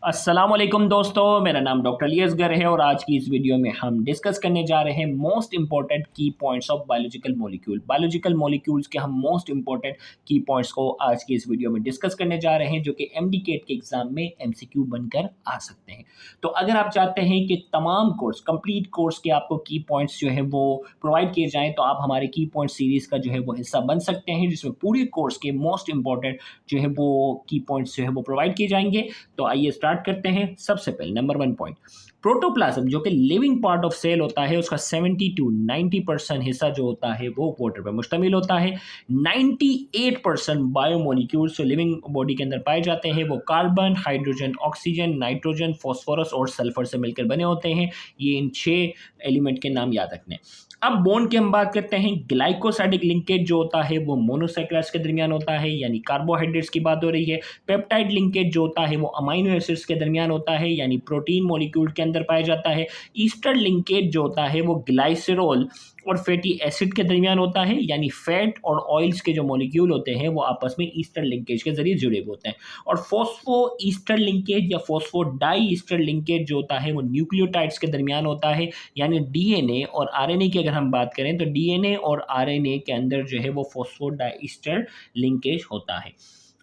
अस्सलाम वालेकुम दोस्तों, मेरा नाम डॉक्टर अली है और आज की इस वीडियो में हम डिस्कस करने जा रहे हैं मोस्ट इंपॉर्टेंट की points of biological molecule. Biological molecules के हम मोस्ट इंपॉर्टेंट की पॉइंट्स को आज की इस वीडियो में डिस्कस करने जा रहे हैं, जो कि एमडीकेट के एग्जाम में एमसीक्यू बनकर आ सकते हैं। तो अगर आप चाहते हैं कि तमाम कोर्स, कंप्लीट कोर्स के आपको की पॉइंट्स जो है वो प्रोवाइड किए जाएँ, तो आप हमारे की पॉइंट सीरीज़ का जो है वो हिस्सा बन सकते हैं, जिसमें पूरे कोर्स के मोस्ट इंपॉर्टेंट जो है वो की पॉइंट्स जो है वो प्रोवाइड किए जाएंगे। तो आइए स्टार्ट करते हैं। सबसे पहले नंबर 1 पॉइंट, प्रोटोप्लाज्म जो कि लिविंग पार्ट ऑफ सेल होता है, उसका 70 टू 90% हिस्सा जो होता है वो वाटर पर मुश्तमिल होता है। 98% बायोमोलिक्यूल्स जो लिविंग बॉडी के अंदर पाए जाते हैं वो carbon, hydrogen, oxygen, nitrogen, phosphorus और सल्फर से मिलकर बने होते हैं। ये इन 6 एलिमेंट के नाम याद रखने। अब बॉन्ड की हम बात करते हैं। ग्लाइकोसाइडिक लिंकेज जो होता है वो मोनोसैकराइड्स के दरमियान होता है, यानी कार्बोहाइड्रेट्स की बात हो रही है। पेप्टाइड लिंकेज जो होता है वो अमाइनो एसिड्स के दरमियान होता है, यानी प्रोटीन मॉलिक्यूल के अंदर पाया जाता है। ईस्टर लिंकेज जो होता है वो ग्लाइसरॉल और फैटी एसिड के दरमियान होता है, यानी फैट और ऑयल्स के जो मॉलिक्यूल होते हैं वो आपस में ईस्टर लिंकेज के जरिए जुड़े हुए होते हैं। और फॉस्फो ईस्टर लिंकेज या फॉस्फो डाई ईस्टर लिंकेज जो होता है वो न्यूक्लियोटाइड्स के दरमियान होता है, यानी डीएनए और आरएनए की अगर हम बात करें तो डीएनए और आरएनए के अंदर जो है वो फॉस्फो डाई ईस्टर लिंकेज होता है।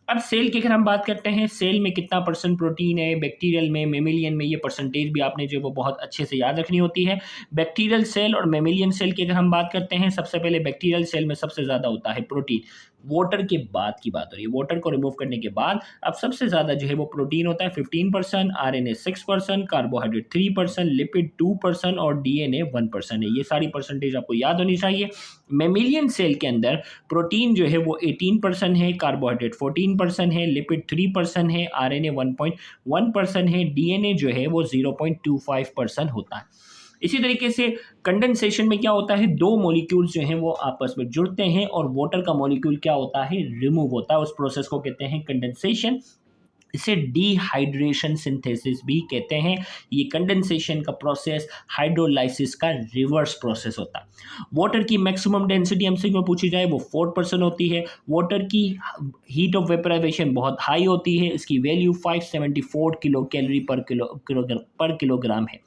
अब सेल की अगर हम बात करते हैं, सेल में कितना परसेंट प्रोटीन है, बैक्टीरियल में, मेमेलियन में, ये परसेंटेज भी आपने जो वो बहुत अच्छे से याद रखनी होती है। बैक्टीरियल सेल और मेमेलियन सेल की अगर हम बात करते हैं, सबसे पहले बैक्टीरियल सेल में सबसे ज़्यादा होता है प्रोटीन। वाटर के बाद की बात हो रही है, वाटर को रिमूव करने के बाद अब सबसे ज़्यादा जो है वो प्रोटीन होता है 15%, आरएनए 6%, कार्बोहाइड्रेट 3%, लिपिड 2% और डीएनए 1% है। ये सारी परसेंटेज आपको याद होनी चाहिए। मेमिलियन सेल के अंदर प्रोटीन जो है वो 18% है, कार्बोहाइड्रेट 14% है, लिपिड 3% है, आरएनए 1.1% है, डीएनए जो है वो 0.25% होता है। इसी तरीके से कंडेंसेशन में क्या होता है, दो मॉलिक्यूल्स जो हैं वो आपस में जुड़ते हैं और वाटर का मॉलिक्यूल क्या होता है, रिमूव होता है। उस प्रोसेस को कहते हैं कंडेंसेशन। इसे डिहाइड्रेशन सिंथेसिस भी कहते हैं। ये कंडेंसेशन का प्रोसेस हाइड्रोलाइसिस का रिवर्स प्रोसेस होता है। वाटर की मैक्सिमम डेंसिटी हमसे में पूछी जाए वो 4% होती है। वाटर की हीट ऑफ वेपराइजेशन बहुत हाई होती है, इसकी वैल्यू 574 किलो कैलोरी पर किलोग्राम है।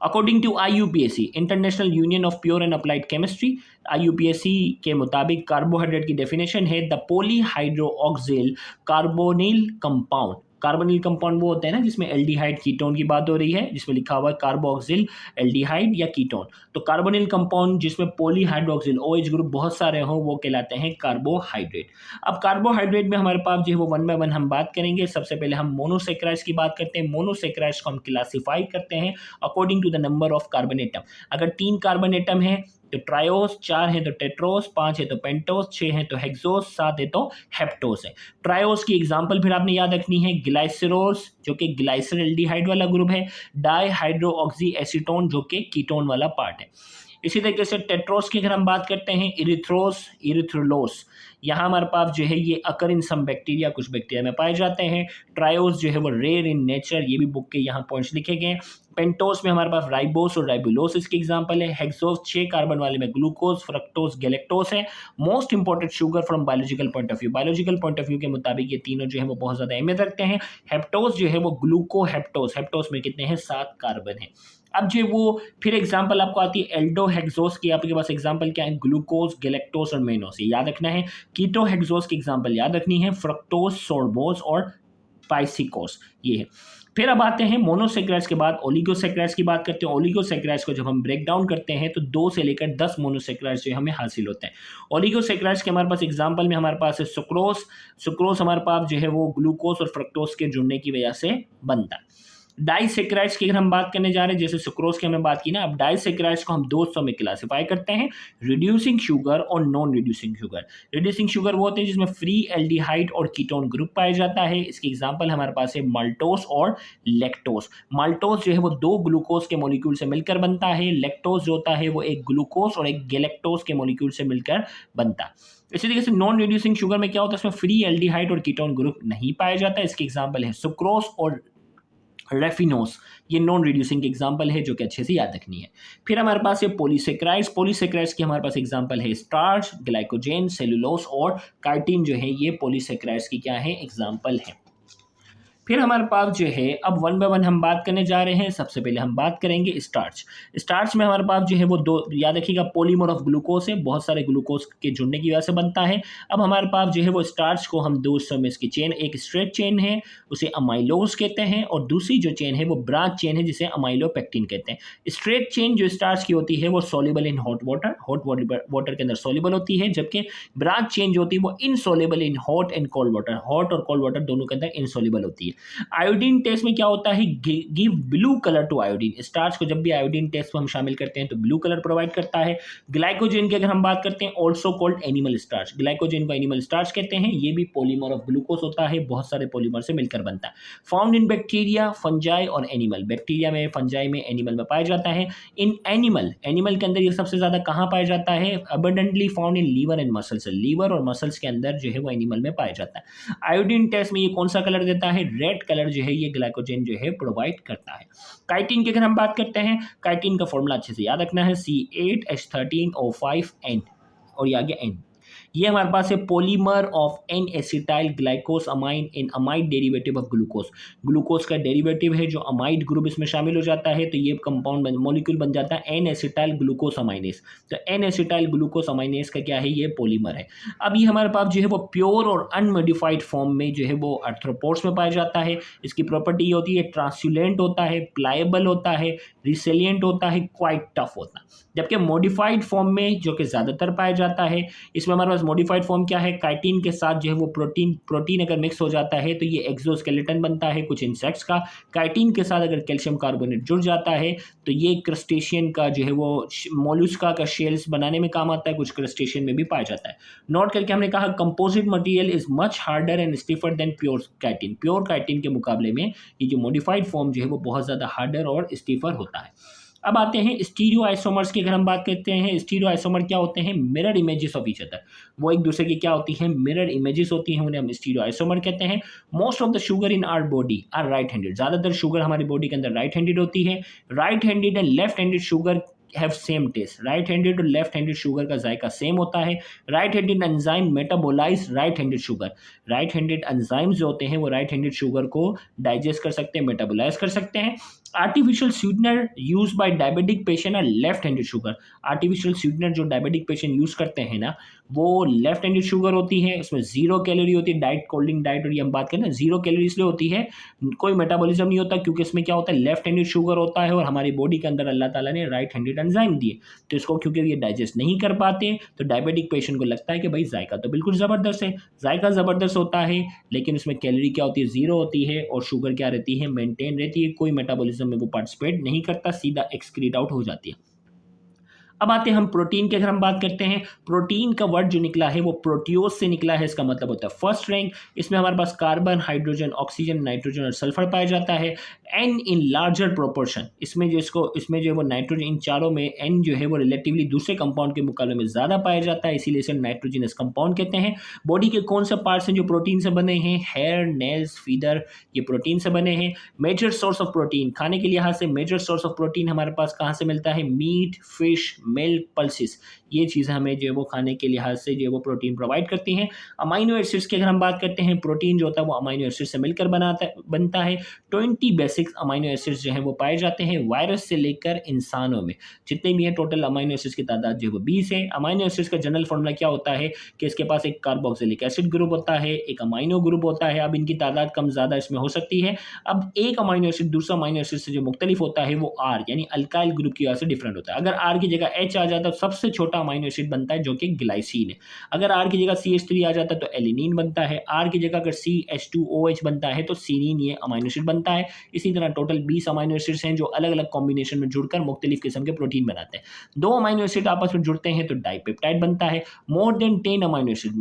According to IUPAC, international union of pure and applied chemistry, IUPAC के मुताबिक कार्बोहाइड्रेट की डेफिनेशन है the polyhydroxyl carbonyl compound. Carbonyl compound वो होते हैं ना जिसमें एल्डिहाइड कीटोन की बात हो रही है, जिसमें लिखा हुआ है कार्बोक्सिल एल्डिहाइड या कीटोन। तो कार्बोनिल कंपाउंड जिसमें पॉलीहाइड्रोक्सिल OH ग्रुप बहुत सारे हों वो कहलाते हैं कार्बोहाइड्रेट। अब कार्बोहाइड्रेट में हमारे पास जो है वो 1 बाय 1 हम बात करेंगे। सबसे पहले हम मोनोसेक्राइड्स की बात करते हैं। मोनोसेक्राइड्स को हम क्लासीफाई करते हैं according to the number of carbon atom. अगर 3 कार्बन एटम है तो ट्रायोस, 4 है तो टेट्रोस, 5 है तो पेंटोस, 6 है तो हेक्सोस, 7 है तो हेप्टोस है। ट्रायोस की एग्जांपल फिर आपने याद रखनी है, ग्लाइसरोस जो कि ग्लाइसरल्डिहाइड वाला ग्रुप है, डाई हाइड्रोक्सी एसीटोन जो कि कीटोन वाला पार्ट है। इसी तरीके से टेट्रोस की अगर हम बात करते हैं, इरिथ्रोस, इरिथ्रोलोस, यहाँ हमारे पास जो है ये अकर इन सम बैक्टीरिया, कुछ बैक्टीरिया में पाए जाते हैं। ट्रायोस जो है वो रेयर इन नेचर, ये भी बुक के यहाँ पॉइंट्स लिखे गए हैं। पेंटोस में हमारे पास राइबोस और राइबुलोस इसकी एग्जांपल है। हेक्सोस 6 कार्बन वाले में ग्लूकोज, फ्रक्टोस, गैलेक्टोस है। Most important sugar from biological point of view, biological point of view के मुताबिक ये तीनों जो है वो बहुत ज्यादा अहमियत रखते हैं। हेप्टोस जो है वो ग्लूकोहेप्टोस, हेप्टोस में कितने हैं, 7 कार्बन है। अब जो वो फिर एग्जांपल आपको आती है एल्डोहेक्सोस की, आपके पास एग्जांपल क्या है, ग्लूकोज, गैलेक्टोस और मेनोस, याद रखना है। कीटोहेक्सोस की एग्जांपल याद रखनी है, फ्रक्टोस, सोर्बोस और पाइसिकोस, ये है। फिर अब आते हैं मोनोसेक्राइड्स के बाद ओलिगोसेक्राइड्स की बात करते हैं। ओलिगोसेक्राइड्स को जब हम ब्रेक डाउन करते हैं तो 2 से लेकर 10 मोनोसेक्राइड्स जो हमें हासिल होते हैं। ओलिगोसेक्राइड्स के हमारे पास एग्जांपल में हमारे पास है सुक्रोस। सुक्रोस हमारे पास जो है वो ग्लूकोज और फ्रक्टोस के जुड़ने की वजह से बनता है। डाइसेक्राइड्स की अगर हम बात करने जा रहे हैं, जैसे सुक्रोज की हमने बात की ना, अब डाइसेक्राइड्स को हम 200 में क्लासिफाई करते हैं, रिड्यूसिंग शुगर और non reducing sugar. Reducing sugar वो होते हैं जिसमें फ्री एल्डिहाइड और कीटोन ग्रुप पाया जाता है। इसकी एग्जांपल हमारे पास है माल्टोस और लैक्टोस। माल्टोस जो है वो 2 ग्लूकोज के मॉलिक्यूल से मिलकर बनता है। लैक्टोस जो होता है वो एक ग्लूकोज और एक गैलेक्टोस के मॉलिक्यूल से मिलकर बनता है। इसी तरीके से नॉन रिड्यूसिंग शुगर में क्या होता है, इसमें फ्री एल्डिहाइड और कीटोन ग्रुप नहीं पाया जाता। इसकी एग्जांपल है सुक्रोस और रेफिनोस, ये नॉन रिड्यूसिंग की एग्जांपल है जो कि अच्छे से याद रखनी है। फिर हमारे पास है पॉलीसेक्राइड्स। पॉलीसेक्राइड्स की हमारे पास एग्जांपल है स्टार्च, ग्लाइकोजेन, सेलुलोस और काइटिन जो है ये पॉलीसेक्राइड्स की क्या है, एग्जांपल है। फिर हमारे पास जो है अब वन बाय वन हम बात करने जा रहे हैं। सबसे पहले हम बात करेंगे स्टार्च। स्टार्च में हमारे पास जो है वो दो, याद रखिएगा, पॉलीमर ऑफ ग्लूकोज है, बहुत सारे ग्लूकोज के जुड़ने की वजह से बनता है। अब हमारे पास जो है वो स्टार्च को हम दो हिस्सों में इसकी चेन, एक स्ट्रेट चेन है उसे अमाइलोज कहते हैं, और दूसरी जो चेन है वो ब्रांच चेन है जिसे अमाइलोपेक्टिन कहते हैं। स्ट्रेट चेन जो स्टार्च की होती है वो सॉल्युबल इन हॉट वाटर के अंदर सॉल्युबल होती है, जबकि ब्रांच चेन जो होती है वो insoluble in hot and cold water, hot और कोल्ड वाटर दोनों के अंदर इनसॉल्युबल होती है। आयोडीन टेस्ट में क्या होता है, give blue colour to iodine. Starch को जब भी आयोडीन टेस्ट में हम शामिल करते हैं तो ब्लू कलर प्रोवाइड करता है। ग्लाइकोजेन की अगर हम बात करते हैं, also called animal starch, glycogen को एनिमल स्टार्च कहते हैं, ये भी पॉलीमर ऑफ ग्लूकोज होता है, बहुत सारे पॉलीमर से मिलकर बनता है। फाउंड इन बैक्टीरिया, फंजाई और एनिमल, बैक्टीरिया में, फंजाई में, एनिमल में पाया जाता है। इन एनिमल, एनिमल के अंदर ये सबसे ज्यादा कहाँ पाया जाता है, abundantly found in liver and muscles, liver और मसल्स के अंदर जो है वो एनिमल में पाया जाता है। आयोडीन टेस्ट में ये कौन सा कलर देता है, रेड कलर जो है ये ग्लाइकोजेन जो है प्रोवाइड करता है। काइटिन की अगर हम बात करते हैं, काइटिन का फॉर्मूला अच्छे से याद रखना है, C8H13O5N, और ये आ गया N। ये हमारे पास है polymer of N acetyl glucosamine in amide derivative of glucose, glucose का डेरिवेटिव है जो अमाइड ग्रुप इसमें शामिल हो जाता है, तो ये कंपाउंड मॉलिक्यूल बन जाता है एन एसिटाइल ग्लूकोस अमाइनेस। तो एन एसिटाइल ग्लूकोस अमाइनेस का क्या है, ये पॉलीमर है। अब ये हमारे पास जो है वो प्योर और अनमोडिफाइड फॉर्म में जो है वो आर्थ्रोपोड्स में पाया जाता है। इसकी प्रॉपर्टी ये होती है, ट्रांसल्यूलेंट होता है, प्लाएबल होता है, रिसेलिएंट होता है, क्वाइट टफ होता है। जबकि मॉडिफाइड फॉर्म में जो कि ज़्यादातर पाया जाता है, इसमें हमारे पास मॉडिफाइड फॉर्म क्या है, काइटिन के साथ जो है वो प्रोटीन अगर मिक्स हो जाता है तो ये एक्सोस्केलेटन बनता है कुछ इंसेक्ट्स का। काइटिन के साथ अगर कैल्शियम कार्बोनेट जुड़ जाता है तो ये क्रस्टेशियन का जो है वो मोलस्का का शेल्स बनाने में काम आता है, कुछ क्रस्टेशियन में भी पाया जाता है। नोट करके हमने कहा composite material is much harder and stiffer than pure chitin, pure chitin के मुकाबले में ये जो मॉडिफाइड फॉर्म जो है वो बहुत ज़्यादा हार्डर और स्टिफर होता है। अब आते हैं स्टीरियो आइसोमर्स की अगर हम बात करते हैं, स्टीरियो आइसोमर क्या होते हैं, mirror images of each other, वो एक दूसरे की क्या होती हैं, मिरर इमेजेस होती हैं, उन्हें हम स्टीरियो आइसोमर कहते हैं। Most of the sugar in our body are right handed, ज़्यादातर शुगर हमारी बॉडी के अंदर राइट हैंडेड होती है। Right handed and left handed sugar have same taste, right handed और लेफ्ट हैंडेड शुगर का जायका सेम होता है। Right handed enzyme metabolise right handed sugar, right handed enzyme जो होते हैं वो राइट हैंडेड शुगर को डाइजेस्ट कर सकते हैं, मेटाबोलाइज कर सकते हैं। Artificial sweetener use by diabetic patient are left handed sugar, artificial sweetener जो डायबिटिक पेशेंट यूज करते हैं ना वो लेफ्ट हैंडेड शुगर होती है, उसमें जीरो कैलोरी होती है, डाइट कोल्ड ड्रिंक डाइट, और ये हम बात करें ना जीरो कैलोरी इसलिए होती है, कोई मेटाबॉलिज्म नहीं होता क्योंकि इसमें क्या होता है, लेफ्ट हैंडेड शुगर होता है, और हमारी बॉडी के अंदर अल्लाह ताला ने राइट हैंडेड एंजाइम दिए, तो इसको क्योंकि ये डाइजेस्ट नहीं कर पाते तो डायबिटिक पेशेंट को लगता है कि भाई जायका तो बिल्कुल ज़बरदस्त है, जायका ज़बरदस्त होता है, लेकिन उसमें कैलोरी क्या होती है, जीरो होती है, और शुगर क्या रहती है, मेंटेन रहती है, कोई मेटाबॉलिज्म में वो पार्टिसिपेट नहीं करता, सीधा एक्सक्रीट आउट हो जाती है। अब आते हैं हम प्रोटीन की अगर हम बात करते हैं, प्रोटीन का वर्ड जो निकला है वो प्रोटियोज से निकला है, इसका मतलब होता है फर्स्ट रैंक। इसमें हमारे पास कार्बन, हाइड्रोजन, ऑक्सीजन, नाइट्रोजन और सल्फर पाया जाता है। एन इन लार्जर प्रोपोर्शन, इसमें जो है वो नाइट्रोजन, इन चारों में एन जो है वो रिलेटिवली दूसरे कंपाउंड के मुकाबले में ज़्यादा पाया जाता है, इसीलिए इसे नाइट्रोजनस कंपाउंड कहते हैं। बॉडी के कौन से पार्ट्स हैं जो प्रोटीन से बने हैं, हेयर, नेल्स, फीदर, ये प्रोटीन से बने हैं। मेजर सोर्स ऑफ प्रोटीन, खाने के लिहाज से मेजर सोर्स ऑफ प्रोटीन हमारे पास कहाँ से मिलता है, मीट, फिश, मिल्क, पल्सिस, ये चीज़ें हमें जो है वो खाने के लिहाज से जो है वो प्रोटीन प्रोवाइड करती हैं। अमाइनो एसिड्स की अगर हम बात करते हैं, प्रोटीन जो होता है वो अमाइनो एसिड से मिलकर बनता है। 20 बेसिक अमाइनो एसिड्स जो हैं वो पाए जाते हैं वायरस से लेकर इंसानों में, जितने भी हैं टोटल अमाइनो एसिड्स की तादाद जो है वो 20 है। अमाइनो एसिड्स का जनरल फॉर्मूला क्या होता है कि इसके पास एक कार्बोक्सिलिक एसिड ग्रुप होता है, एक अमाइनो ग्रुप होता है। अब इनकी तादाद कम ज़्यादा इसमें हो सकती है। अब एक अमाइनो एसिड दूसरा अमाइनो एसिड से जो मुख्तलिफ होता है वो आर यानी अल्काइल ग्रुप की वजह से डिफरेंट होता है। अगर आर की जगह एच आ जाता है तो सबसे छोटा अमाइनो एसिड बनता है जो कि ग्लाइसिन है। अगर आर की जगह CH3 आ जाता है तो एलिनिन बनता है। आर की जगह अगर CH2OH बनता है तो सीनिन ये अमाइनो एसिड बनता है। इसी तरह टोटल 20 अमाइनो एसिड्स हैं जो अलग अलग कॉम्बिनेशन में जुड़कर मुख्तलिफ किस्म के प्रोटीन बनाते हैं। 2 अमाइनो एसिड आपस में जुड़ते हैं तो डाइपेप्टाइड बनता है। मोर देन 10 अमाइनो एसिड,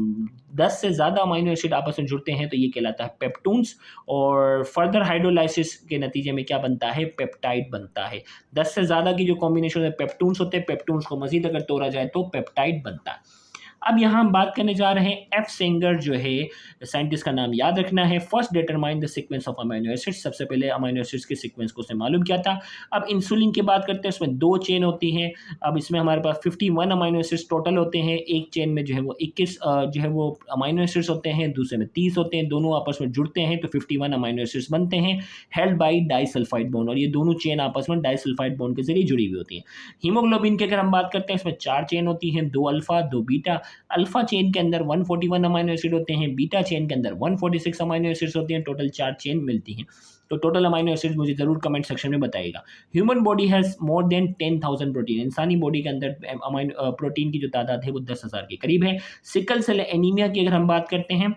10 से ज़्यादा अमाइनो एसिड आपस में जुड़ते हैं तो ये कहलाता है पेप्टून्स, और फर्दर हाइड्रोलाइसिस के नतीजे में क्या बनता है, पेप्टाइड बनता है। 10 से ज़्यादा की जो कॉम्बिनेशन है पेप्टून्स होते हैं, पेप्टून्स को मजीद अगर तोड़ा जाए तो पेप्टाइड बनता है। अब यहाँ हम बात करने जा रहे हैं एफ सेंगर जो है साइंटिस्ट का नाम याद रखना है। First determine the sequence of amino acids, सबसे पहले अमीनो एसिड्स के सीक्वेंस को उसने मालूम किया था। अब इंसुलिन की बात करते हैं, उसमें 2 चेन होती हैं। अब इसमें हमारे पास 51 अमीनो एसिड्स टोटल होते हैं। एक चेन में जो है वो 21 जो है वो अमीनो एसिड्स होते हैं, दूसरे में 30 होते हैं। दोनों आपस में जुड़ते हैं तो 51 अमीनो एसिड्स बनते हैं, हेल्ड बाय डाइसल्फाइड बॉन्ड, और ये दोनों चेन आपस में डाइसल्फाइड बॉन्ड के जरिए जुड़ी हुई होती हैं। हीमोग्लोबिन की अगर हम बात करते हैं, इसमें 4 चेन होती हैं, 2 अल्फा 2 बीटा। अल्फा चेन के अंदर 141 अमीनो एसिड होते हैं, बीटा चेन के अंदर 146 अमीनो एसिड्स होती हैं, टोटल 4 चेन मिलती हैं। तो टोटल अमीनो एसिड मुझे जरूर कमेंट सेक्शन में बताइएगा। Human body has more than 10,000 protein, इंसानी बॉडी के अंदर अमीनो प्रोटीन की जो तादाद है वो 10,000 के करीब है। सिकल सेल एनीमिया की अगर हम बात करते हैं,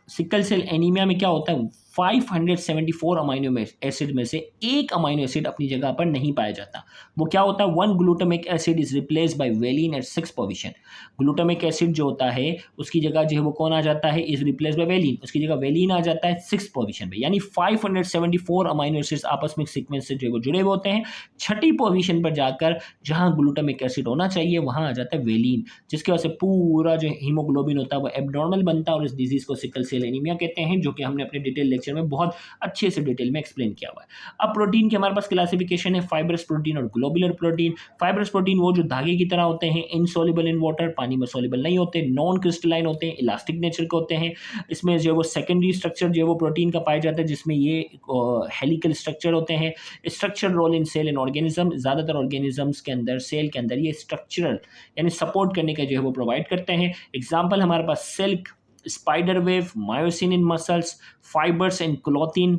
सिकल सेल एनीमिया में क्या होता है, 574 अमीनो एसिड में से एक अमीनो एसिड अपनी जगह पर नहीं पाया जाता। वो क्या होता है, 1 glutamic acid is replace by valine at 6 position. Glutamic acid जो होता है उसकी जगह जो है वो कौन आ जाता है, इज रिप्लेस बाय वेलिन, उसकी जगह वेलिन आ जाता है 6 पोजीशन पे। यानी 574 अमीनो एसिड्स आपस में सीक्वेंस से जो है वो जुड़े हुए होते हैं। छठी पोजीशन पर जाकर जहां ग्लूटामिक एसिड होना चाहिए वहां आ जाता है वेलिन, जिसकी वजह से पूरा जो हीमोग्लोबिन होता है वो एबनॉर्मल बनता है और इस डिजीज को सिकल सेल एनीमिया कहते हैं, जो कि हमने अपने डिटेल लेक्चर में बहुत अच्छे से डिटेल में एक्सप्लेन किया हुआ है। अब प्रोटीन की हमारे पास क्लासिफिकेशन है, फाइब्रस प्रोटीन और ग्लोबुलर प्रोटीन। फाइब्रस प्रोटीन वो जो धागे की तरह होते हैं, इनसॉल्युबल इन वाटर, पानी में सॉल्युबल नहीं होते, नॉन क्रिस्टलाइन होते हैं, इलास्टिक नेचर के होते हैं। इसमें जो वो सेकेंडरी स्ट्रक्चर जो वो प्रोटीन का पाया जाता है, जिसमें ये हेलिकल स्ट्रक्चर होते हैं। Structure role in cell and organism, ज्यादातर ऑर्गेनिजम्स के अंदर, सेल के अंदर ये स्ट्रक्चरल यानी सपोर्ट करने का जो है वो प्रोवाइड करते हैं। एग्जाम्पल हमारे पास silk, spider wave, myosin in muscles, fibers in clothing,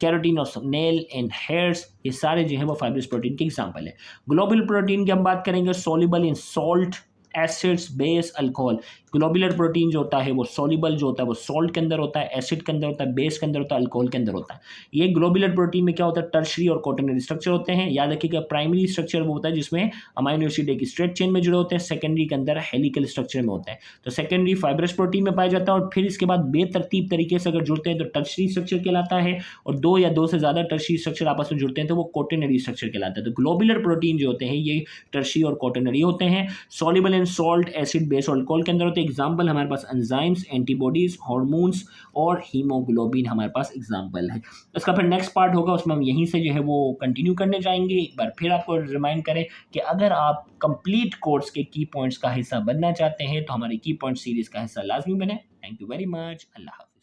keratin of nail and hairs, ये सारे जो है वो फाइब्रस प्रोटीन के एग्जांपल है। ग्लोबुलर प्रोटीन की हम बात करेंगे, soluble in salt, acids, base, alcohol. Globular protein जो होता है वो सॉल्युबल जो होता है वो सॉल्ट के अंदर होता है, एसिड के अंदर होता है, बेस के अंदर होता है, अल्कोहल के अंदर होता है। ये ग्लोबुलर प्रोटीन में क्या होता है, टर्शरी और क्वाटरनरी स्ट्रक्चर होते हैं। याद रखिएगा, प्राइमरी स्ट्रक्चर वो होता है जिसमें अमीनो एसिड एक स्ट्रेट चेन में जुड़े होते हैं, सेकेंडरी के अंदर हेलिकल स्ट्रक्चर में होता है। तो सेकेंडरी फाइब्रस प्रोटीन में पाया जाता है, और फिर इसके बाद बेतरतीब तरीके से अगर जुड़ते हैं तो टर्शरी स्ट्रक्चर कहलाता है, और 2 या 2 से ज्यादा टर्शरी स्ट्रक्चर आपस में जुड़ते हैं तो वो क्वाटरनरी स्ट्रक्चर कहलाता है। तो ग्लोबुलर प्रोटीन जो होते हैं ये टर्शरी और क्वाटरनरी होते हैं। Soluble in salt, acid, base और अल्कोहल के अंदर होते हैं। एग्जाम्पल हमारे पास एंजाइम्स, एंटीबॉडीज, हार्मोन्स और हीमोग्लोबिन हमारे पास एग्जाम्पल है। इसका फिर नेक्स्ट पार्ट होगा, उसमें हम यहीं से जो है वो कंटिन्यू करने जाएंगे। एक बार फिर आपको रिमाइंड करें कि अगर आप कंप्लीट कोर्स के की पॉइंट्स का हिस्सा बनना चाहते हैं तो हमारे की पॉइंट सीरीज का हिस्सा लाजमी बने। Thank you very much. Allah हाफ़िज़।